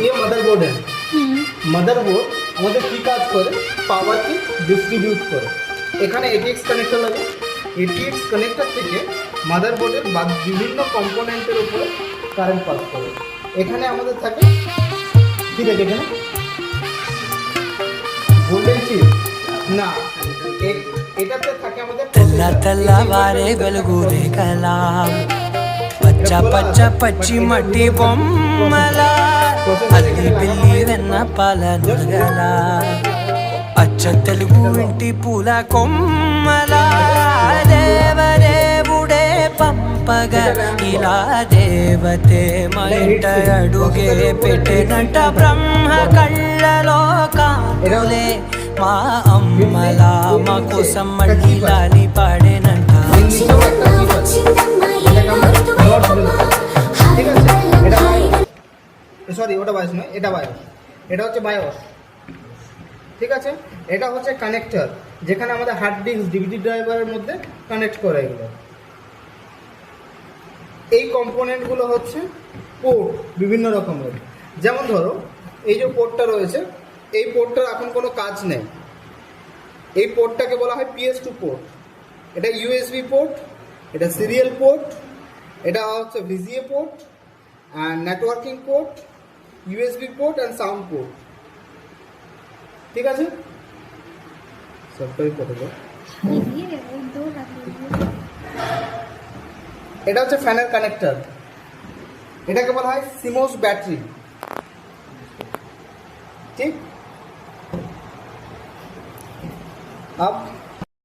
ये मदरबोर्ड है। मदरबोर्ड আমাদের কি কাজ করে, পাওয়ারকে ডিস্ট্রিবিউট করে। এখানে এটিএক্স কানেক্টর লাগে। এটিএক্স কানেক্টর থেকে মাদারবোর্ডের বিভিন্ন কম্পোনেন্টের উপরে কারেন্ট পাস করে। এখানে আমাদের থাকে কি থাকে এখানে গোল্ডেন চিপ না, এটাতে থাকে আমাদের తెల్ల తెల్లవారే వెలుగురే కలా పచ్చ పచ్చ పచ్చి మట్టి బొమ్మల అల్లి బిల్లి వెన్న పాల నురగల అచ్చ తెలుగు ఇంటి పూల కొమ్మల దేవదేవుడే పంపగ ఇలా దేవతే మా ఇంట అడుగే పెట్టినట్ట బ్రహ్మ కళ్ళలో కాంతులే మా అమ్మలా మా కోసం మళ్ళీ లాలి పాడేనంట সরি ওটা বায়োস নয়, এটা বায়োস, এটা হচ্ছে বায়োস। ঠিক আছে, এটা হচ্ছে কানেক্টর, যেখানে আমাদের হার্ড ডিস্ক ডিভিডি ড্রাইভারের মধ্যে কানেক্ট করে এগুলো। এই কম্পোনেন্টগুলো হচ্ছে পোর্ট বিভিন্ন রকমের। যেমন ধরো এই যে পোর্টটা রয়েছে, এই পোর্টটার এখন কোনো কাজ নেই। এই পোর্টটাকে বলা হয় PS2 পোর্ট। এটা USB পোর্ট, এটা সিরিয়াল পোর্ট, এটা হচ্ছে VGA port and networking port, USB port and sound port. ঠিক আছে, সবটাই করে দাও। এটা হচ্ছে ফ্যানের কানেক্টর, এটাকে বলা হয় সিমোস ব্যাটারি। ঠিক, अब